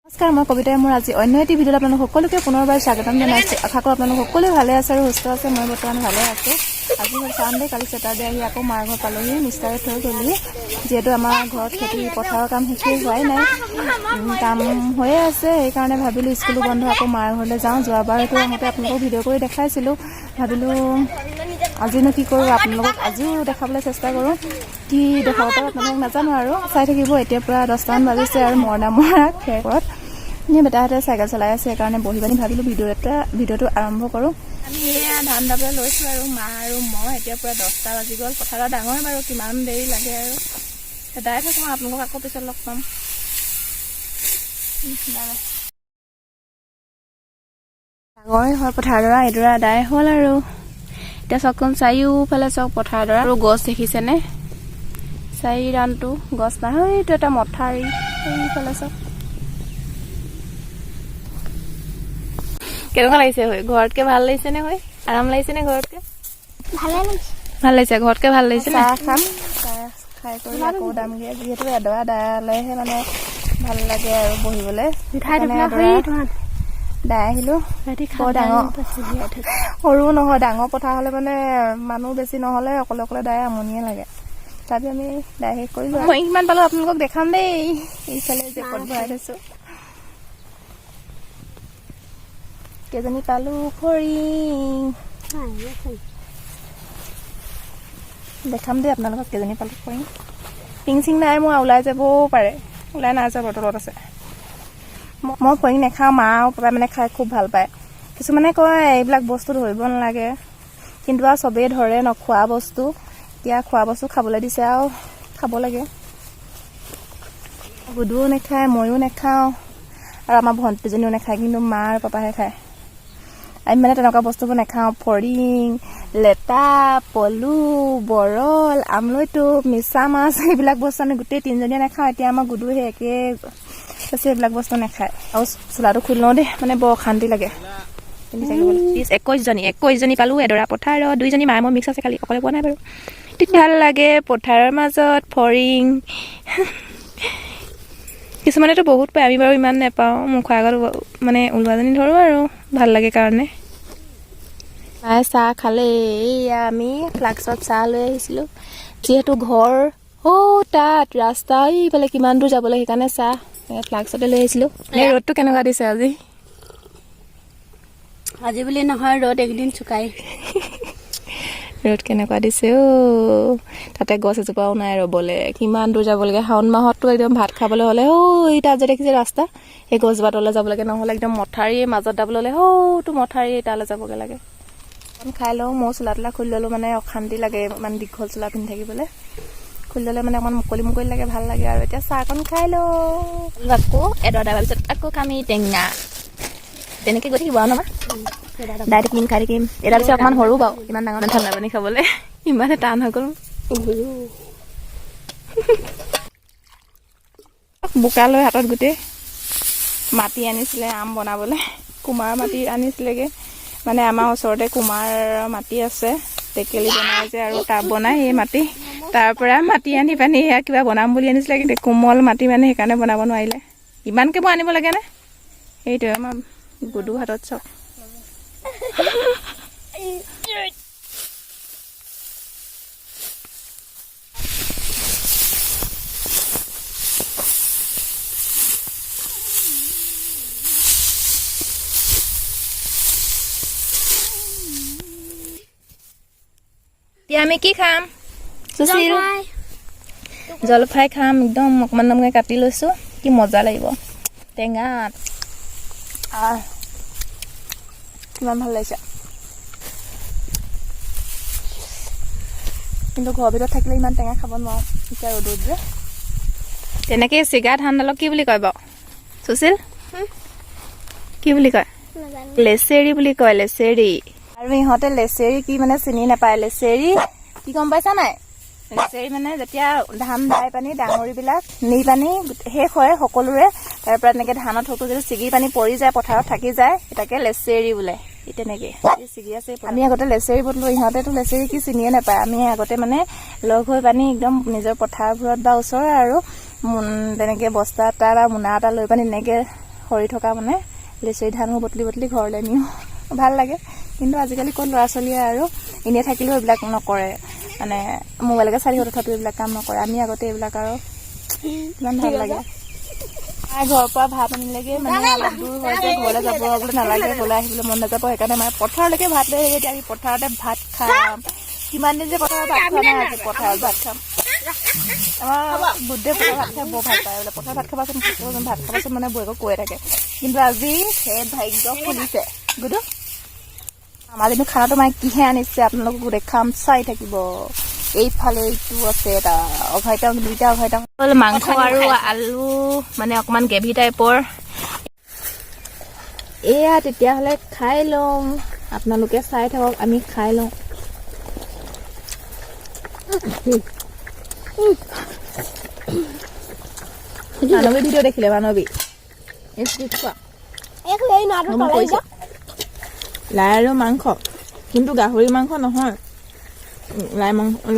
নমস্কাৰ, মই কবিতাই মোৰ আজি অন্য এটি ভিডিঅ'ত আপোনালোক সকলোকে পুনৰবাৰ স্বাগতম জনাইছোঁ। আশা কৰোঁ আপোনালোক সকলোৱে ভালে আছে আৰু সুস্থ আছে। মই বৰ্তমান ভালে আছোঁ। আজি হ'ল চানডে, কালি ছেটাৰডে আহি আকৌ মাৰ ঘৰ পালোহি মিষ্টাৰে থৈ গ'লি। যিহেতু আমাৰ ঘৰত খেতি পথাৰৰ কাম শেষেই হোৱাই নাই, কাম হৈয়ে আছে, সেইকাৰণে ভাবিলোঁ স্কুলো বন্ধ আকৌ মাৰ ঘৰলৈ যাওঁ। যোৱাবাৰতো আহোঁতে আপোনালোকক ভিডিঅ' কৰি দেখাইছিলোঁ, ভাবিলোঁ আজিনো কি কৰোঁ, আপোনালোকক আজিও দেখাবলৈ চেষ্টা কৰোঁ। কি দেখাব পাৰোঁ আপোনালোকক নাজানো আৰু চাই থাকিব। এতিয়া পূৰা 10টামান বাজিছে আৰু মৰণা খেৰত বেটাহঁতে চাইকেল চলাই আছে, সেইকাৰণে বহি পানি ভাবিলোঁ ভিডিঅ'টো আৰম্ভ কৰোঁ। আমি এয়া ধান দাবলৈ লৈছোঁ আৰু মা আৰু মই। এতিয়া পূৰা 10টা বাজি গ'ল। পথাৰত ডাঙৰ বাৰু, কিমান দেৰি লাগে আৰু দাই থাকোঁ। আপোনালোকক আকৌ পিছত লগ পাম। ডাঙৰে হয় পথাৰডৰা, এইডৰা আদায় হ'ল আৰু এতিয়া চকখন চাৰিওফালে চক পথাৰডৰা আৰু গছ দেখিছেনে? চাৰি ৰানটো গছ নহয়, এইটো এটা মথাউৰি এইফালে চক। কেনেকুৱা লাগিছে? হৈ ঘৰতকে ভাল লাগিছে নে? হৈ আৰাম লাগিছে নে? ঘৰতকে ভাল লাগিছে। ঘৰতকে ভাল লাগিছে। চাহ খাম, চাহ খাই কৰি আকৌ দামগে। যিহেতু এডৰা দালেহে মানে ভাল লাগে আৰু বহিবলৈ। দাই আহিলোঁ। বৰ ডাঙৰ সৰু নহয়, ডাঙৰ পথাৰ হ'লে মানে মানুহ বেছি নহ'লে অকলে অকলে দাই আমনিয়ে লাগে। তথাপি আমি দাই শেষ কৰিলোঁ। মই কিমান পালোঁ আপোনালোকক দেখাম দেই। এইফালে জেপত ভৰাই থৈছোঁ। কেইজনী পালোঁ ফৰিং দেখাম দেই আপোনালোকক কেইজনী পালোঁ ফৰিং। টিং চিং নাই মোৰ, ওলাই যাবও পাৰে, ওলাই নাযাব, তলত আছে। মই ফৰিং নাখাওঁ, মা আৰু পাপাই মানে খাই খুব ভাল পায়। কিছুমানে কয় এইবিলাক বস্তু ধৰিব নালাগে, কিন্তু আৰু চবেই ধৰে ন, খোৱা বস্তু। এতিয়া খোৱা বস্তু খাবলৈ দিছে আৰু খাব লাগে। গুডুও নাখায়, ময়ো নাখাওঁ আৰু আমাৰ ভণ্টিজনীও নাখায়, কিন্তু মা আৰু পাপাহে খায়। আমি মানে তেনেকুৱা বস্তুবোৰ নাখাওঁ। ফৰিং, লেটা, পলু, বৰল, আমলৈটো, মিছা মাছ, এইবিলাক বস্তু আমি গোটেই তিনিজনীয়ে নাখাওঁ। এতিয়া আমাৰ গুডু সেই একেই আছে, এইবিলাক বস্তু নাখায়। আৰু চোলাটো খুলি লওঁ দেই, মানে বৰ অশান্তি লাগে। 21জনী পালোঁ এডৰা পথাৰত। 2জনী মায়ে মই মিক্স আছে, খালি অকলে পোৱা নাই বাৰু। ভাল লাগে পথাৰৰ মাজত ফৰিং। কিছুমানেতো বহুত পায়, আমি বাৰু ইমান নাপাওঁ। মুখৰ আগত মানে ওলোৱাজনী ধৰোঁ আৰু ভাল লাগে কাৰণে। মায়ে চাহ খালে। এইয়া আমি ফ্লাক্সত চাহ লৈ আহিছিলোঁ, যিহেতু ঘৰ তাত ৰাস্তা এইফালে কিমান দূৰ যাবলৈ, সেইকাৰণে চাহ ফ্লাক্সতে লৈ আহিছিলোঁ। ৰ'দটো কেনেকুৱা দিছে আজি? আজি বুলি নহয়, ৰ'দ একদিন চুকাই। ৰ'দ কেনেকুৱা দিছে তাতে গছ এজোপাও নাই ৰ'বলৈ, কিমান দূৰ যাব লাগে। শাওণ মাহততো একদম ভাত খাবলৈ হ'লে তাত যে দেখিছে ৰাস্তা, সেই গছজোপা তলৈ যাব লাগে, নহ'লে একদম মথাউৰিৰ মাজত যাবলৈ হ'লে মথাউৰি তালৈ যাবগৈ লাগে। খাই লওঁ, মই চোলা তোলা খুলি ল'লোঁ, মানে অশান্তি লাগে ইমান দীঘল চোলা পিন্ধি থাকিবলৈ। খুলি ল'লে মানে অকণমান মুকলি লাগে, ভাল লাগে আৰু। এতিয়া চাহকণ খাই লওঁ, আকৌ এডৰা দাবাৰ পিছত আকৌ খাম টেঙা। তেনেকৈ গৈ থাকিব আৰু নহয়, দাই থাকিম, খাই থাকিম। এডাল পিছত অকণমান সৰু বাৰু, ইমান ডাঙৰ ঠাণ্ডা পানী খাবলৈ ইমানে টান হৈ গ'ল। বোকা লৈ হাতত গোটেই মাটি আনিছিলে আম বনাবলৈ, কুমাৰ মাটি আনিছিলেগৈ। মানে আমাৰ ওচৰতে কুমাৰ মাটি আছে, টেকেলি বনাই যে আৰু টাব বনাই, এই মাটি তাৰ পৰা মাটি আনি পানি সেয়া কিবা বনাম বুলি আনিছিলে, কিন্তু কোমল মাটি মানে সেইকাৰণে বনাব নোৱাৰিলে। ইমানকৈ মই আনিব লাগেনে? সেইটোৱে আমাৰ গুডু হাতত চব। এতিয়া আমি কি খাম? জলফাই খাম, একদম অকণমান কাটি লৈছোঁ। কি মজা লাগিব টেঙাত, কিমান ভাল লাগিছে। কিন্তু ঘৰৰ ভিতৰত থাকিলে ইমান টেঙা খাব নোৱাৰোঁ, এতিয়া ৰ'দত যে। তেনেকৈ চিগা ধানডালক কি বুলি কয় বাৰু সুশীল? কি বুলি কয়? লেচেৰি বুলি কয়, লেচেৰি। আৰু ইহঁতে লেচেৰি কি মানে চিনি নাপায়। লেচেৰি কি গম পাইছা নাই? লেচেৰি মানে যেতিয়া ধান দাই পানি ডাঙৰিবিলাক নি পানি শেষ হয় সকলোৰে, তাৰ পৰা তেনেকৈ ধানত থকো যদি ছিগি পানি পৰি যায়, পথাৰত থাকি যায়, তাকে লেচেৰি বোলে। তেনেকৈ ছিগি আছে। আমি আগতে লেচেৰি বদলো, ইহঁতেতো লেচেৰি কি চিনিয়ে নাপায়। আমি আগতে মানে লগ হৈ পানি একদম নিজৰ পথাৰবোৰত বা ওচৰৰ আৰু তেনেকৈ বস্তা এটা বা মোনা এটা লৈ পানি তেনেকৈ সৰি থকা মানে লেচৰি ধানবোৰ বটলি বটলি ঘৰলৈ নিওঁ ভাল লাগে কিন্তু আজিকালি ক'ত ল'ৰা ছোৱালীয়ে আৰু এনেই থাকিলেও এইবিলাক নকৰে মানে মোবাইলকে চাই থাকিব তথাপিও এইবিলাক কাম নকৰে আমি আগতে এইবিলাক আৰু ইমান ভাল লাগে ঘৰৰ পৰা ভাত আনিলেগে মানে অলপ দূৰ হয় যে ঘৰলৈ যাবলৈ নালাগে ঘৰলৈ আহিবলৈ মন নাযাব সেইকাৰণে মানে পথাৰলৈকে ভাত লৈ আহিলে এতিয়া আমি পথাৰতে ভাত খাম কিমান দিন যে পথাৰত ভাত খোৱা নাই আজি পথাৰত ভাত খাম আমাৰ বুদ্ধে পথাৰ ভাত খাই বৰ ভাল পায় বোলে পথাৰ ভাত খাবাচোন ভাত খাবাচোন মানে বৌয়েকক কৈ থাকে কিন্তু আজি সেই ভাগ্য খুলিছে গুডু আমাৰ দিনো খানাটো মানে কিহে আনিছে আপোনালোকক দেখাম চাই থাকিব এইফালে এইটো আছে এটা অঘাইটাং দুইটা অঘাইটাং মাংস আৰু আলু মানে অকমান গ্ৰেভি টাইপৰ এয়া তেতিয়াহ'লে খাই লওঁ আপোনালোকে চাই থাকক আমি খাই লওঁ মানৱী ভিডিঅ' দেখিলে মানৱী লাই আৰু মাংস কিন্তু গাহৰি মাংস নহয়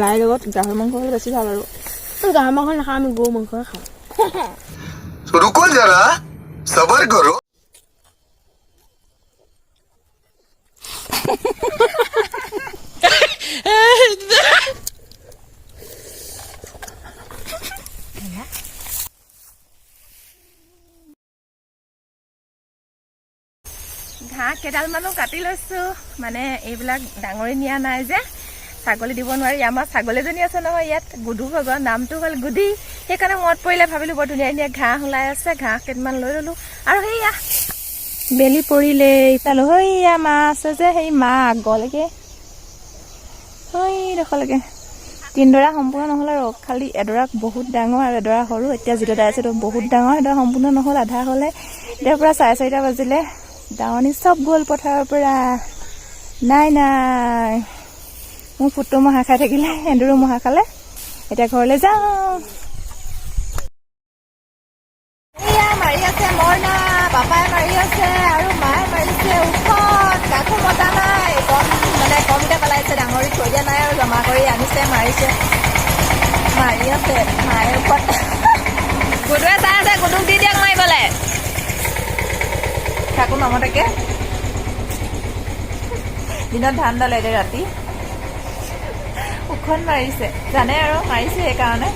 লাই লগত গাহৰি মাংস হ'লে বেছি ভাল আৰু গাহৰি মাংস নাখাওঁ আমি গৰু মাংসই খাওঁ रुको जरा सबर करो ঘাঁহ কেইডালমানো কাটি লৈছো মানে এইবিলাক ডাঙৰি নিয়া নাই যে ছাগলী দিব নোৱাৰি আমাৰ ছাগলীজনী আছে নহয় ইয়াত গুডু ভগৰ নামটো হ'ল গুডি সেইকাৰণে মনত পৰিলে ভাবিলো বৰ ধুনীয়া ধুনীয়া ঘাঁহ ওলাই আছে ঘাঁহ কেইটামান লৈ ললো আৰু সেয়া বেলি পৰিলে ইফালে সেয়া মা আছে যে সেই মা আগলৈকে সেইডোখৰলৈকে তিনিডৰা সম্পূৰ্ণ নহ'ল আৰু খালি এডৰা বহুত ডাঙৰ আৰু এডৰা সৰু এতিয়া যিটো দাই আছে বহুত ডাঙৰ এডৰা সম্পূৰ্ণ নহ'ল আধা হ'লে এতিয়া পৰা 4:30 বাজিলে দাৱনী চব গ'ল পথাৰৰ পৰা নাই মোৰ ফুটো মহা খাই থাকিলে এন্দুৰো মহা খালে এতিয়া ঘৰলৈ যাওঁ এয়া মাৰি আছে মইনা পাপাই মাৰি আছে আৰু মায়ে মাৰিছে উঠত কাকো মতা নাই কমতে পেলাইছে ডাঙৰি থৈ দিয়া নাই আৰু জমা কৰি আনিছে মাৰিছে মাৰি আছে মায়ে ওপৰত গুডুৱে চাই আছে গুডুক দি দিয়ক মাৰিবলৈ কাকো নমতাকে দিনত ধান দালে ৰাতি উখন মাৰিছে জানে আৰু মাৰিছে সেইকাৰণে